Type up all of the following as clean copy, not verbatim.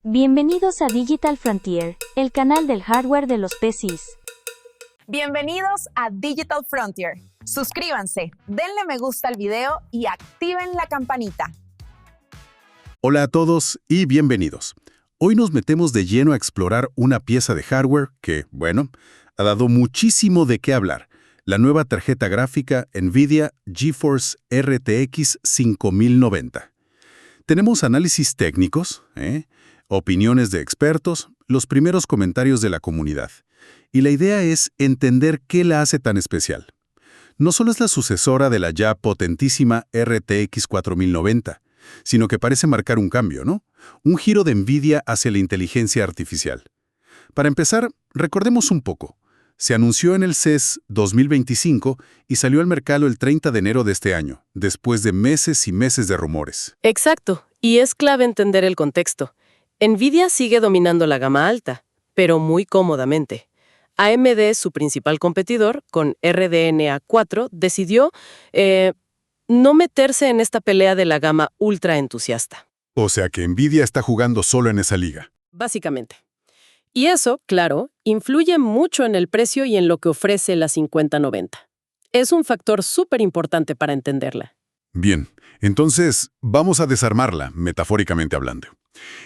Bienvenidos a Digital Frontier, el canal del hardware de los PCs. Bienvenidos a Digital Frontier. Suscríbanse, denle me gusta al video y activen la campanita. Hola a todos y bienvenidos. Hoy nos metemos de lleno a explorar una pieza de hardware que, bueno, ha dado muchísimo de qué hablar. La nueva tarjeta gráfica NVIDIA GeForce RTX 5090. Tenemos análisis técnicos, opiniones de expertos, los primeros comentarios de la comunidad. Y la idea es entender qué la hace tan especial. No solo es la sucesora de la ya potentísima RTX 4090, sino que parece marcar un cambio, ¿no? Un giro de NVIDIA hacia la inteligencia artificial. Para empezar, recordemos un poco. Se anunció en el CES 2025 y salió al mercado el 30 de enero de este año, después de meses y meses de rumores. Exacto, y es clave entender el contexto. NVIDIA sigue dominando la gama alta, pero muy cómodamente. AMD, su principal competidor, con RDNA 4, decidió no meterse en esta pelea de la gama ultra entusiasta. O sea que NVIDIA está jugando solo en esa liga. Básicamente. Y eso, claro, influye mucho en el precio y en lo que ofrece la 5090. Es un factor súper importante para entenderla. Bien, entonces vamos a desarmarla, metafóricamente hablando.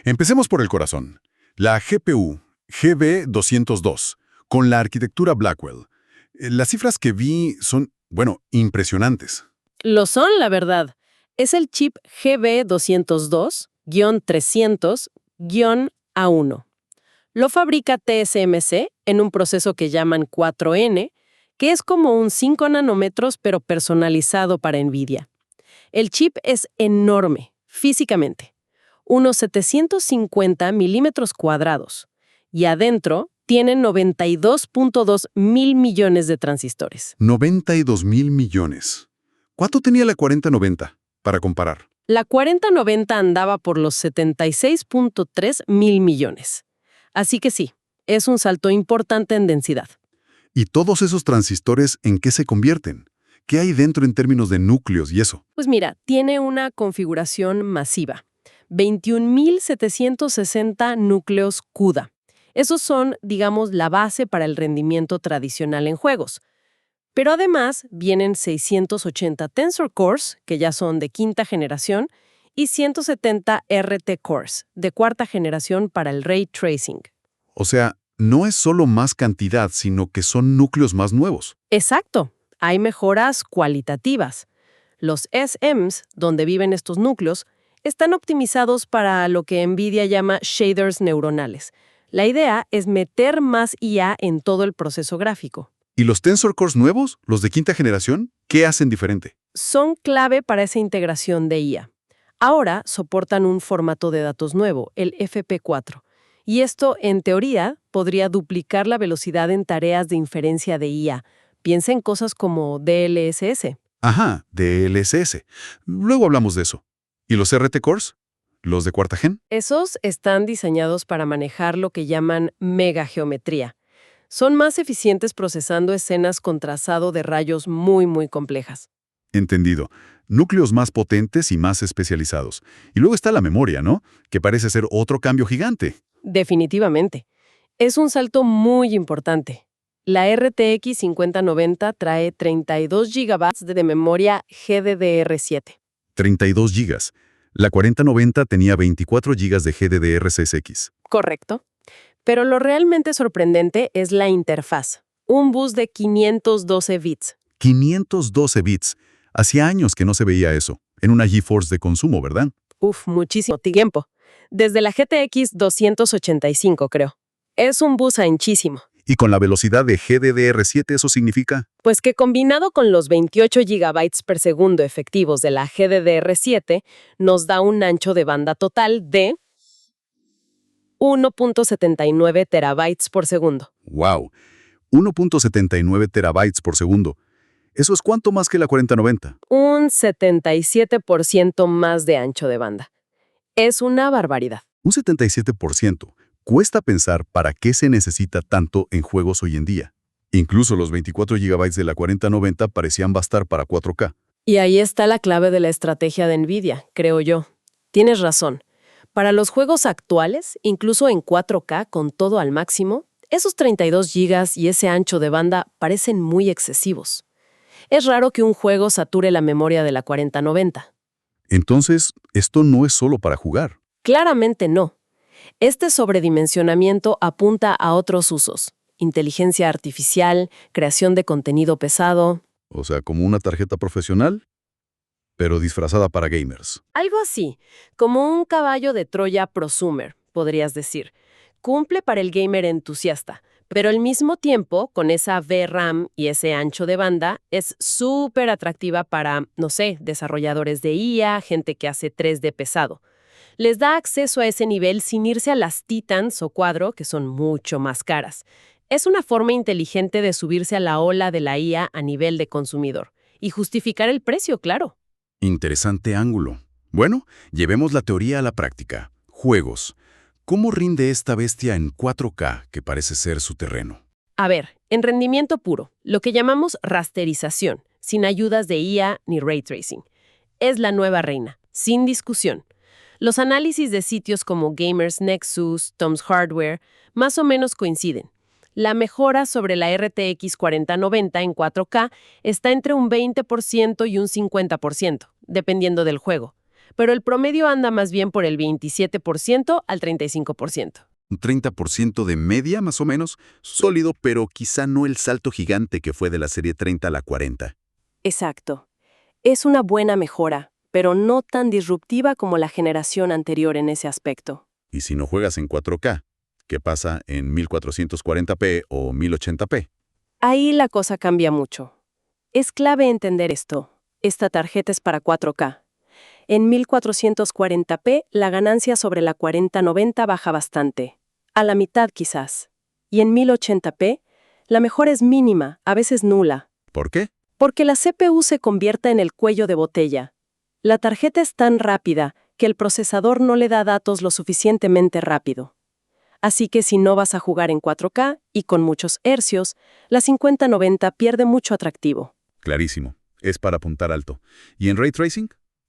Empecemos por el corazón. La GPU GB202, con la arquitectura Blackwell. Las cifras que vi son, bueno, impresionantes. Lo son, la verdad. Es el chip GB202-300-A1. Lo fabrica TSMC en un proceso que llaman 4N, que es como un 5 nanómetros pero personalizado para NVIDIA. El chip es enorme, físicamente, unos 750 milímetros cuadrados, y adentro tiene 92.2 mil millones de transistores. 92 mil millones. ¿Cuánto tenía la 4090, para comparar? La 4090 andaba por los 76.3 mil millones. Así que sí, es un salto importante en densidad. ¿Y todos esos transistores en qué se convierten? ¿Qué hay dentro en términos de núcleos y eso? Pues mira, tiene una configuración masiva. 21.760 núcleos CUDA. Esos son, digamos, la base para el rendimiento tradicional en juegos. Pero además vienen 680 Tensor Cores, que ya son de quinta generación, y 170 RT Cores, de cuarta generación para el Ray Tracing. O sea, no es solo más cantidad, sino que son núcleos más nuevos. Exacto. Hay mejoras cualitativas. Los SMs, donde viven estos núcleos, están optimizados para lo que NVIDIA llama shaders neuronales. La idea es meter más IA en todo el proceso gráfico. ¿Y los Tensor Cores nuevos, los de quinta generación, qué hacen diferente? Son clave para esa integración de IA. Ahora soportan un formato de datos nuevo, el FP4. Y esto, en teoría, podría duplicar la velocidad en tareas de inferencia de IA. Piensa en cosas como DLSS. Ajá, DLSS. Luego hablamos de eso. ¿Y los RT Cores? ¿Los de cuarta gen? Esos están diseñados para manejar lo que llaman megageometría. Son más eficientes procesando escenas con trazado de rayos muy complejas. Entendido. Núcleos más potentes y más especializados. Y luego está la memoria, ¿no? Que parece ser otro cambio gigante. Definitivamente. Es un salto muy importante. La RTX 5090 trae 32 GB de memoria GDDR7. 32 gigas. La 4090 tenía 24 gigas de GDDR6X. Correcto. Pero lo realmente sorprendente es la interfaz. Un bus de 512 bits. 512 bits. Hacía años que no se veía eso. En una GeForce de consumo, ¿verdad? Muchísimo tiempo. Desde la GTX 285, creo. Es un bus anchísimo. Y con la velocidad de GDDR7 eso significa... Pues que combinado con los 28 GB per segundo efectivos de la GDDR7, nos da un ancho de banda total de 1.79 terabytes por segundo. ¡Wow! 1.79 terabytes por segundo. ¿Eso es cuánto más que la 4090? Un 77% más de ancho de banda. Es una barbaridad. Un 77%. Cuesta pensar para qué se necesita tanto en juegos hoy en día. Incluso los 24 GB de la 4090 parecían bastar para 4K. Y ahí está la clave de la estrategia de NVIDIA, creo yo. Tienes razón. para los juegos actuales, incluso en 4K con todo al máximo, esos 32 GB y ese ancho de banda parecen muy excesivos. Es raro que un juego sature la memoria de la 4090. Entonces, esto no es solo para jugar. Claramente no. Este sobredimensionamiento apunta a otros usos: inteligencia artificial, creación de contenido pesado. O sea, como una tarjeta profesional, pero disfrazada para gamers. Algo así, como un caballo de Troya prosumer, podrías decir. Cumple para el gamer entusiasta, pero al mismo tiempo, con esa VRAM y ese ancho de banda, es súper atractiva para, no sé, desarrolladores de IA, gente que hace 3D pesado. Les da acceso a ese nivel sin irse a las Titans o Quadro, que son mucho más caras. Es una forma inteligente de subirse a la ola de la IA a nivel de consumidor. Y justificar el precio, claro. Interesante ángulo. Bueno, llevemos la teoría a la práctica. Juegos. ¿Cómo rinde esta bestia en 4K, que parece ser su terreno? A ver, en rendimiento puro, lo que llamamos rasterización, sin ayudas de IA ni ray tracing. Es la nueva reina, sin discusión. Los análisis de sitios como Gamers Nexus, Tom's Hardware, más o menos coinciden. La mejora sobre la RTX 4090 en 4K está entre un 20% y un 50%, dependiendo del juego. Pero el promedio anda más bien por el 27% al 35%. Un 30% de media, más o menos, sólido, pero quizá no el salto gigante que fue de la serie 30 a la 40. Exacto. Es una buena mejora, pero no tan disruptiva como la generación anterior en ese aspecto. Y si no juegas en 4K, ¿qué pasa en 1440p o 1080p? Ahí la cosa cambia mucho. Es clave entender esto. Esta tarjeta es para 4K. En 1440p, la ganancia sobre la 4090 baja bastante, a la mitad quizás. Y en 1080p, la mejora es mínima, a veces nula. ¿Por qué? Porque la CPU se convierte en el cuello de botella. La tarjeta es tan rápida que el procesador no le da datos lo suficientemente rápido. Así que si no vas a jugar en 4K y con muchos hercios, la 5090 pierde mucho atractivo. Clarísimo. Es para apuntar alto. ¿Y en Ray Tracing?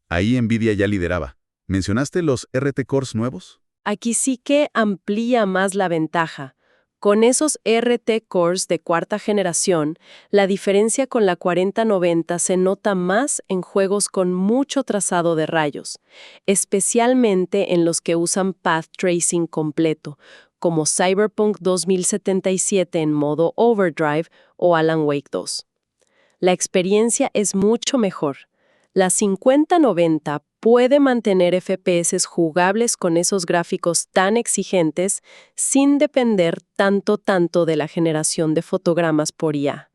Ahí Nvidia ya lideraba. ¿Mencionaste los RT Cores nuevos? Aquí sí que amplía más la ventaja. Con esos RT Cores de cuarta generación, la diferencia con la 4090 se nota más en juegos con mucho trazado de rayos, especialmente en los que usan Path Tracing completo, como Cyberpunk 2077 en modo Overdrive o Alan Wake 2. La experiencia es mucho mejor. La 5090 puede mantener FPS jugables con esos gráficos tan exigentes sin depender tanto de la generación de fotogramas por IA,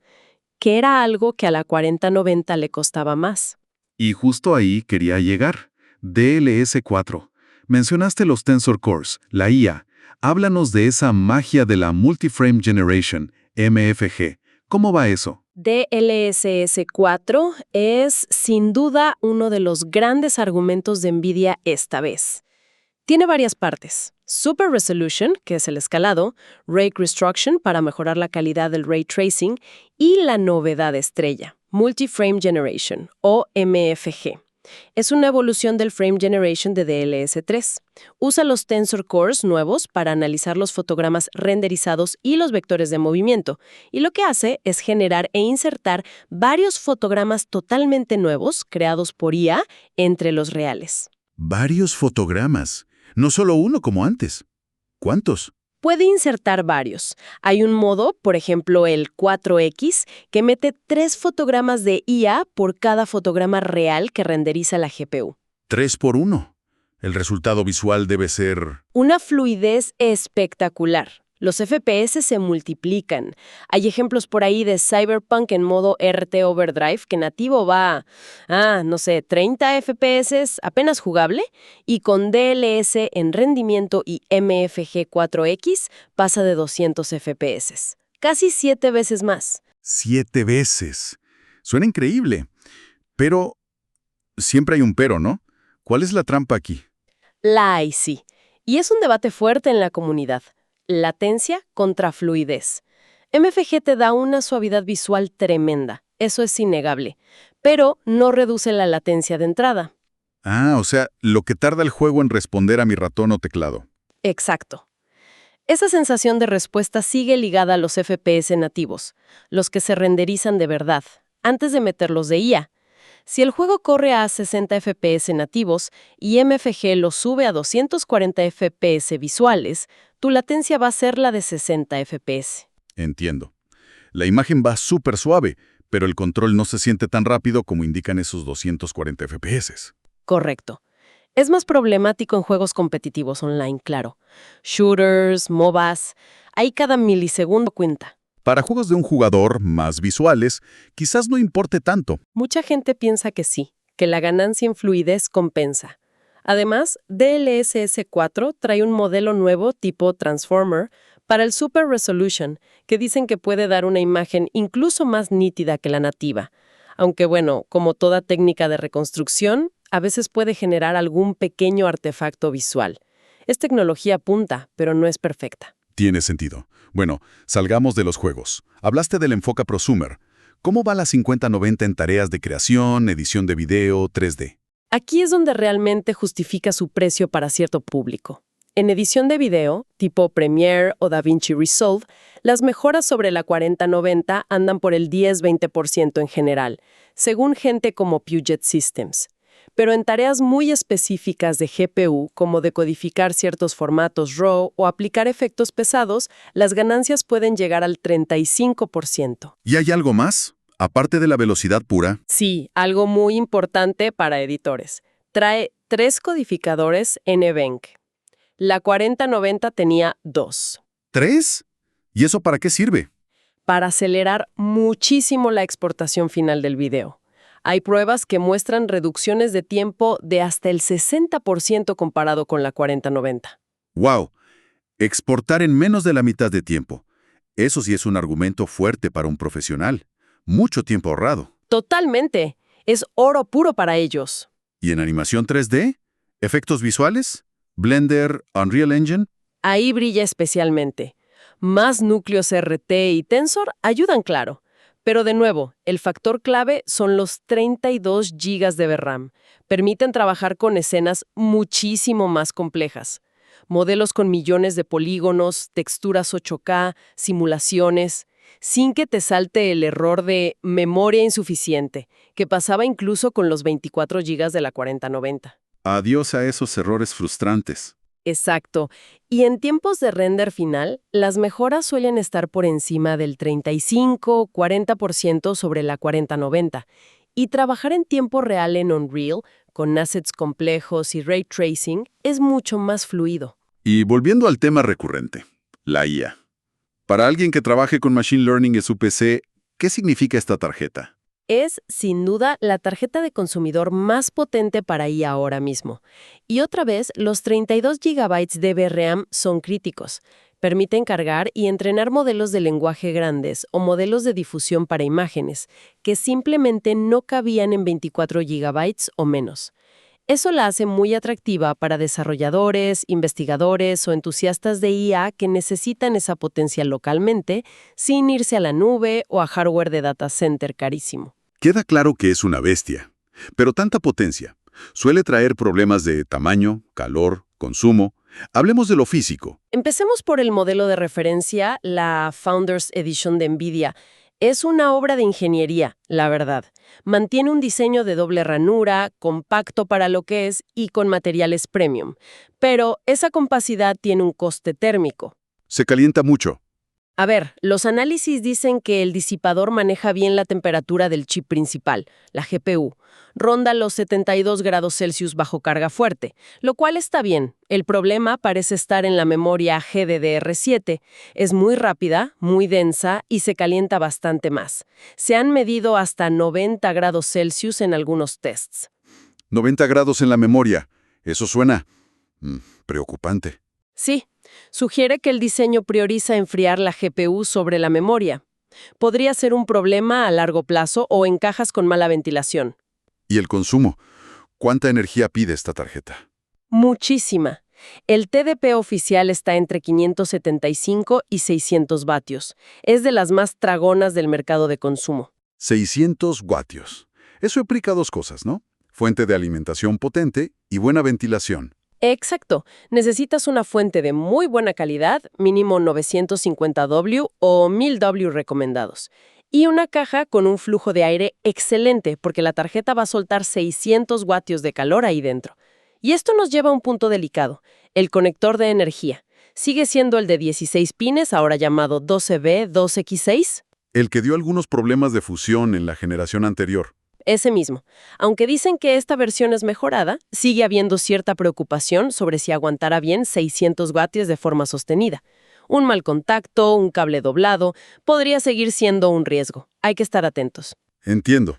que era algo que a la 4090 le costaba más. Y justo ahí quería llegar. DLS4. Mencionaste los Tensor Cores, la IA. Háblanos de esa magia de la Multi-Frame Generation, MFG. ¿Cómo va eso? DLSS4 es, sin duda, uno de los grandes argumentos de NVIDIA esta vez. Tiene varias partes: Super Resolution, que es el escalado, Ray Restruction para mejorar la calidad del Ray Tracing, y la novedad estrella, Multi-Frame Generation, o MFG. Es una evolución del Frame Generation de DLS3. Usa los Tensor Cores nuevos para analizar los fotogramas renderizados y los vectores de movimiento, y lo que hace es generar e insertar varios fotogramas totalmente nuevos, creados por IA, entre los reales. Varios fotogramas. No solo uno como antes. ¿Cuántos? Puede insertar varios. Hay un modo, por ejemplo el 4X, que mete 3 fotogramas de IA por cada fotograma real que renderiza la GPU. 3 por 1. El resultado visual debe ser... Una fluidez espectacular. Los FPS se multiplican. Hay ejemplos por ahí de Cyberpunk en modo RT Overdrive que nativo va a, 30 FPS apenas jugable, y con DLS en rendimiento y MFG 4X pasa de 200 FPS. Casi 7 veces más. 7 veces. Suena increíble. Pero siempre hay un pero, ¿no? ¿Cuál es la trampa aquí? La hay, sí. Y es un debate fuerte en la comunidad. Latencia contra fluidez. MFG te da una suavidad visual tremenda, eso es innegable, pero no reduce la latencia de entrada. Ah, o sea, lo que tarda el juego en responder a mi ratón o teclado. Exacto. Esa sensación de respuesta sigue ligada a los FPS nativos, los que se renderizan de verdad, antes de meterlos de IA. Si el juego corre a 60 FPS nativos y MFG lo sube a 240 FPS visuales, tu latencia va a ser la de 60 FPS. Entiendo. La imagen va súper suave, pero el control no se siente tan rápido como indican esos 240 FPS. Correcto. Es más problemático en juegos competitivos online, claro. Shooters, MOBAs, ahí cada milisegundo cuenta. Para juegos de un jugador más visuales, quizás no importe tanto. Mucha gente piensa que sí, que la ganancia en fluidez compensa. Además, DLSS 4 trae un modelo nuevo tipo Transformer para el Super Resolution, que dicen que puede dar una imagen incluso más nítida que la nativa. Aunque bueno, como toda técnica de reconstrucción, a veces puede generar algún pequeño artefacto visual. Es tecnología punta, pero no es perfecta. Tiene sentido. Bueno, salgamos de los juegos. Hablaste del Enfoca Prosumer. ¿Cómo va la 5090 en tareas de creación, edición de video, 3D? Aquí es donde realmente justifica su precio para cierto público. En edición de video, tipo Premiere o DaVinci Resolve, las mejoras sobre la 4090 andan por el 10-20% en general, según gente como Puget Systems. Pero en tareas muy específicas de GPU, como decodificar ciertos formatos RAW o aplicar efectos pesados, las ganancias pueden llegar al 35%. ¿Y hay algo más? Aparte de la velocidad pura. Sí, algo muy importante para editores. Trae 3 codificadores NVENC. La 4090 tenía 2. ¿3? ¿Y eso para qué sirve? Para acelerar muchísimo la exportación final del video. Hay pruebas que muestran reducciones de tiempo de hasta el 60% comparado con la 4090. ¡Wow! Exportar en menos de la mitad de tiempo. Eso sí es un argumento fuerte para un profesional. Mucho tiempo ahorrado. Totalmente. Es oro puro para ellos. ¿Y en animación 3D? ¿Efectos visuales? ¿Blender, Unreal Engine? Ahí brilla especialmente. Más núcleos RT y Tensor ayudan, claro. Pero de nuevo, el factor clave son los 32 GB de VRAM. Permiten trabajar con escenas muchísimo más complejas. Modelos con millones de polígonos, texturas 8K, simulaciones, sin que te salte el error de memoria insuficiente, que pasaba incluso con los 24 GB de la 4090. Adiós a esos errores frustrantes. Exacto. Y en tiempos de render final, las mejoras suelen estar por encima del 35-40% sobre la 4090. Y trabajar en tiempo real en Unreal, con assets complejos y ray tracing, es mucho más fluido. Y volviendo al tema recurrente, la IA. Para alguien que trabaje con Machine Learning en su PC, ¿qué significa esta tarjeta? Es, sin duda, la tarjeta de consumidor más potente para IA ahora mismo. Y otra vez, los 32 GB de VRAM son críticos. Permiten cargar y entrenar modelos de lenguaje grandes o modelos de difusión para imágenes, que simplemente no cabían en 24 GB o menos. Eso la hace muy atractiva para desarrolladores, investigadores o entusiastas de IA que necesitan esa potencia localmente, sin irse a la nube o a hardware de data center carísimo. Queda claro que es una bestia, pero tanta potencia suele traer problemas de tamaño, calor, consumo. Hablemos de lo físico. Empecemos por el modelo de referencia, la Founders Edition de NVIDIA. Es una obra de ingeniería, la verdad. Mantiene un diseño de doble ranura, compacto para lo que es y con materiales premium. Pero esa compacidad tiene un coste térmico. Se calienta mucho. A ver, los análisis dicen que el disipador maneja bien la temperatura del chip principal, la GPU. Ronda los 72 grados Celsius bajo carga fuerte, lo cual está bien. El problema parece estar en la memoria GDDR7. Es muy rápida, muy densa y se calienta bastante más. Se han medido hasta 90 grados Celsius en algunos tests. 90 grados en la memoria. Eso suena preocupante. Sí. Sugiere que el diseño prioriza enfriar la GPU sobre la memoria. Podría ser un problema a largo plazo o en cajas con mala ventilación. ¿Y el consumo? ¿Cuánta energía pide esta tarjeta? Muchísima. El TDP oficial está entre 575 y 600 vatios. Es de las más tragonas del mercado de consumo. 600 vatios. Eso implica dos cosas, ¿no? fuente de alimentación potente y buena ventilación. Exacto. Necesitas una fuente de muy buena calidad, mínimo 950W o 1000W recomendados. Y una caja con un flujo de aire excelente, porque la tarjeta va a soltar 600 vatios de calor ahí dentro. Y esto nos lleva a un punto delicado, el conector de energía. ¿Sigue siendo el de 16 pines, ahora llamado 12B2X6? El que dio algunos problemas de fusión en la generación anterior. Ese mismo. Aunque dicen que esta versión es mejorada, sigue habiendo cierta preocupación sobre si aguantará bien 600 vatios de forma sostenida. Un mal contacto, un cable doblado, podría seguir siendo un riesgo. Hay que estar atentos. Entiendo.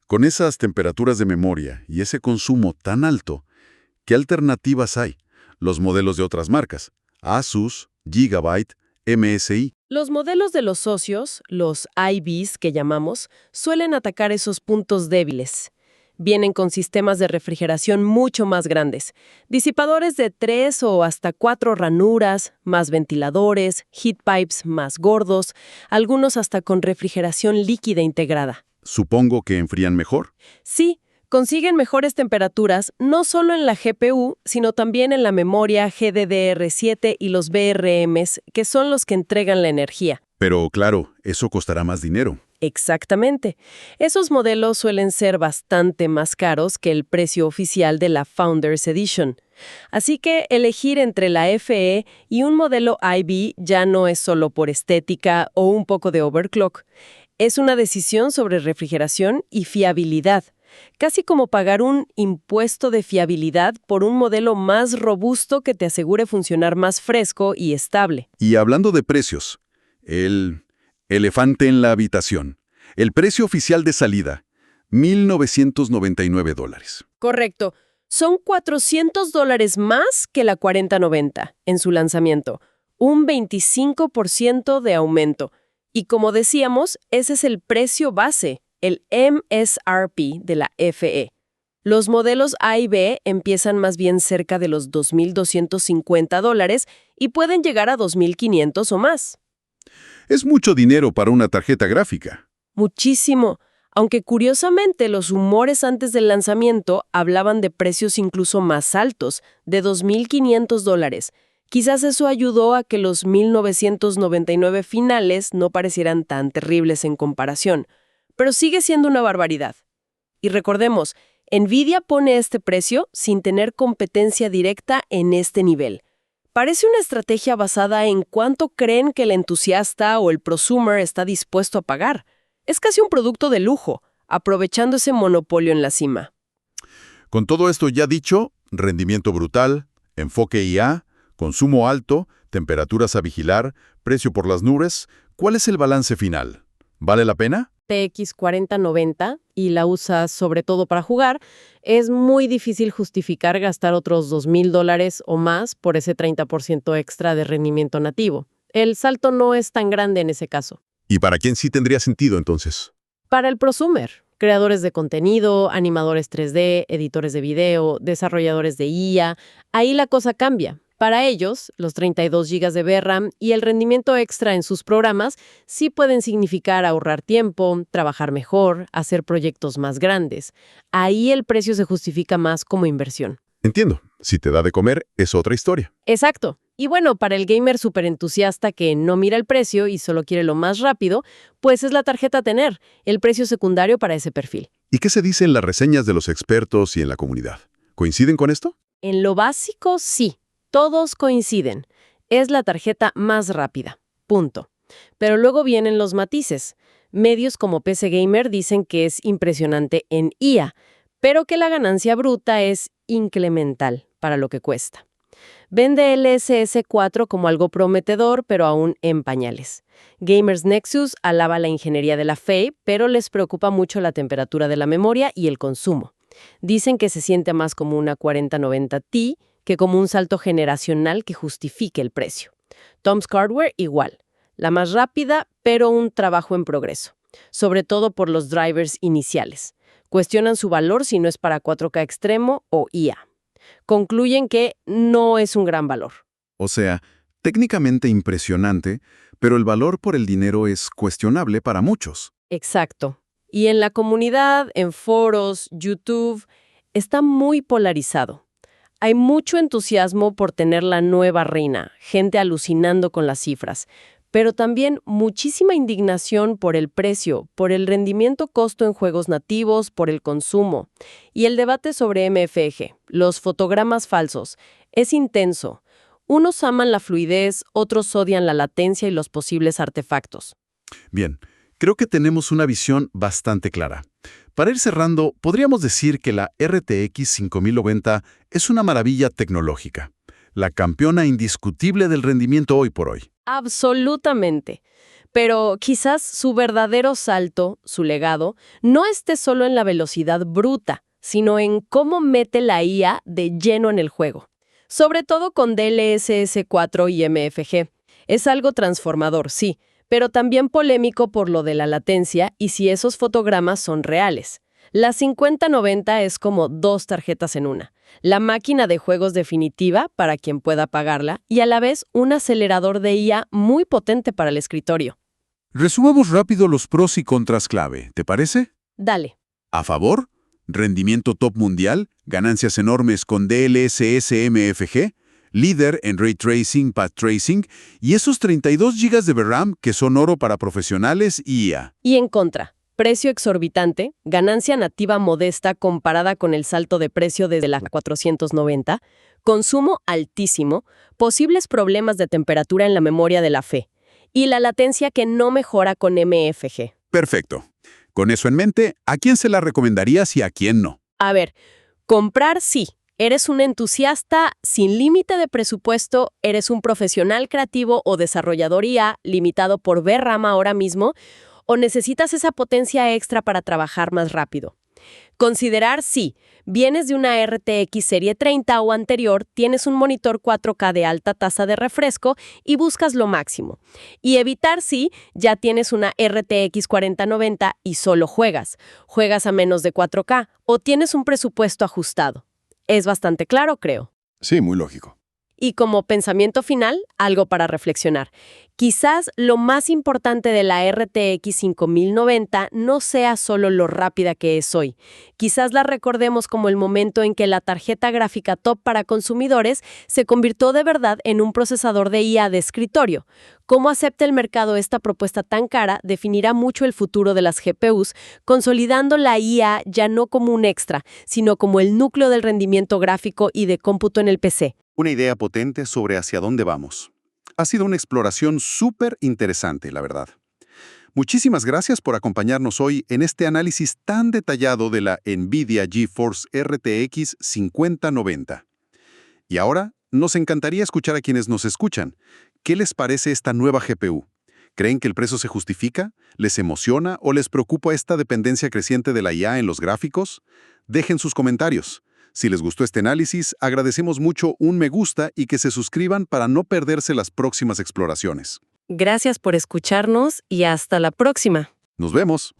Con esas temperaturas de memoria y ese consumo tan alto, ¿qué alternativas hay? Los modelos de otras marcas, Asus, Gigabyte, MSI. Los modelos de los socios, los IBs que llamamos, suelen atacar esos puntos débiles. Vienen con sistemas de refrigeración mucho más grandes, disipadores de 3 o hasta 4 ranuras, más ventiladores, heat pipes más gordos, algunos hasta con refrigeración líquida integrada. Supongo que enfrían mejor. Sí, consiguen mejores temperaturas no solo en la GPU, sino también en la memoria GDDR7 y los VRMs, que son los que entregan la energía. Pero claro, eso costará más dinero. Exactamente. Esos modelos suelen ser bastante más caros que el precio oficial de la Founders Edition. Así que elegir entre la FE y un modelo IB ya no es solo por estética o un poco de overclock. Es una decisión sobre refrigeración y fiabilidad. Casi como pagar un impuesto de fiabilidad por un modelo más robusto que te asegure funcionar más fresco y estable. Y hablando de precios, el elefante en la habitación. El precio oficial de salida, $1,999. Correcto. Son $400 más que la 4090 en su lanzamiento. Un 25% de aumento. Y como decíamos, ese es el precio base, el MSRP de la FE. Los modelos A y B empiezan más bien cerca de los $2,250 y pueden llegar a $2,500 o más. Es mucho dinero para una tarjeta gráfica. Muchísimo. Aunque curiosamente los rumores antes del lanzamiento hablaban de precios incluso más altos, de $2,500. Quizás eso ayudó a que los 1,999 finales no parecieran tan terribles en comparación, pero sigue siendo una barbaridad. Y recordemos, Nvidia pone este precio sin tener competencia directa en este nivel. Parece una estrategia basada en cuánto creen que el entusiasta o el prosumer está dispuesto a pagar. Es casi un producto de lujo, aprovechando ese monopolio en la cima. Con todo esto ya dicho, rendimiento brutal, enfoque IA, consumo alto, temperaturas a vigilar, precio por las nubes, ¿cuál es el balance final? ¿Vale la pena? TX 4090 y la usas sobre todo para jugar, es muy difícil justificar gastar otros $2,000 o más por ese 30% extra de rendimiento nativo. El salto no es tan grande en ese caso. ¿Y para quién sí tendría sentido entonces? Para el prosumer, creadores de contenido, animadores 3D, editores de video, desarrolladores de IA, ahí la cosa cambia. Para ellos, los 32 GB de VRAM y el rendimiento extra en sus programas sí pueden significar ahorrar tiempo, trabajar mejor, hacer proyectos más grandes. Ahí el precio se justifica más como inversión. Entiendo. Si te da de comer, es otra historia. Exacto. Y bueno, para el gamer súper entusiasta que no mira el precio y solo quiere lo más rápido, pues es la tarjeta a tener, el precio secundario para ese perfil. ¿Y qué se dice en las reseñas de los expertos y en la comunidad? ¿Coinciden con esto? En lo básico, sí. Todos coinciden. Es la tarjeta más rápida. Punto. Pero luego vienen los matices. Medios como PC Gamer dicen que es impresionante en IA, pero que la ganancia bruta es incremental para lo que cuesta. Vende el SS4 como algo prometedor, pero aún en pañales. Gamers Nexus alaba la ingeniería de la FE, pero les preocupa mucho la temperatura de la memoria y el consumo. Dicen que se siente más como una 4090 Ti que como un salto generacional que justifique el precio. Tom's Hardware igual. La más rápida, pero un trabajo en progreso. Sobre todo por los drivers iniciales. Cuestionan su valor si no es para 4K extremo o IA. Concluyen que no es un gran valor. O sea, técnicamente impresionante, pero el valor por el dinero es cuestionable para muchos. Exacto. Y en la comunidad, en foros, YouTube, está muy polarizado. Hay mucho entusiasmo por tener la nueva reina, gente alucinando con las cifras, pero también muchísima indignación por el precio, por el rendimiento-costo en juegos nativos, por el consumo. Y el debate sobre MFG, los fotogramas falsos, es intenso. Unos aman la fluidez, otros odian la latencia y los posibles artefactos. Bien, creo que tenemos una visión bastante clara. Para ir cerrando, podríamos decir que la RTX 5090 es una maravilla tecnológica, la campeona indiscutible del rendimiento hoy por hoy. Absolutamente. Pero quizás su verdadero salto, su legado, no esté solo en la velocidad bruta, sino en cómo mete la IA de lleno en el juego. Sobre todo con DLSS 4 y MFG. Es algo transformador, sí, pero también polémico por lo de la latencia y si esos fotogramas son reales. La 5090 es como dos tarjetas en una. La máquina de juegos definitiva para quien pueda pagarla y a la vez un acelerador de IA muy potente para el escritorio. Resumamos rápido los pros y contras clave, ¿te parece? Dale. A favor, rendimiento top mundial, ganancias enormes con DLSS MFG, líder en Ray Tracing, Path Tracing y esos 32 GB de VRAM que son oro para profesionales y IA. Y en contra, precio exorbitante, ganancia nativa modesta comparada con el salto de precio desde la 490, consumo altísimo, posibles problemas de temperatura en la memoria de la fe y la latencia que no mejora con MFG. Perfecto. Con eso en mente, ¿a quién se la recomendarías y a quién no? A ver, comprar sí. ¿Eres un entusiasta sin límite de presupuesto? ¿Eres un profesional creativo o desarrollador IA limitado por VRAM ahora mismo? ¿O necesitas esa potencia extra para trabajar más rápido? Considerar sí. Vienes de una RTX serie 30 o anterior, tienes un monitor 4K de alta tasa de refresco y buscas lo máximo. Y evitar sí, ya tienes una RTX 4090 y solo juegas. Juegas a menos de 4K o tienes un presupuesto ajustado. Es bastante claro, creo. Sí, muy lógico. Y como pensamiento final, algo para reflexionar. Quizás lo más importante de la RTX 5090 no sea solo lo rápida que es hoy. Quizás la recordemos como el momento en que la tarjeta gráfica top para consumidores se convirtió de verdad en un procesador de IA de escritorio. Cómo acepta el mercado esta propuesta tan cara definirá mucho el futuro de las GPUs, consolidando la IA ya no como un extra, sino como el núcleo del rendimiento gráfico y de cómputo en el PC. Una idea potente sobre hacia dónde vamos. Ha sido una exploración súper interesante, la verdad. Muchísimas gracias por acompañarnos hoy en este análisis tan detallado de la NVIDIA GeForce RTX 5090. Y ahora, nos encantaría escuchar a quienes nos escuchan. ¿Qué les parece esta nueva GPU? ¿Creen que el precio se justifica? ¿Les emociona o les preocupa esta dependencia creciente de la IA en los gráficos? Dejen sus comentarios. Si les gustó este análisis, agradecemos mucho un me gusta y que se suscriban para no perderse las próximas exploraciones. Gracias por escucharnos y hasta la próxima. Nos vemos.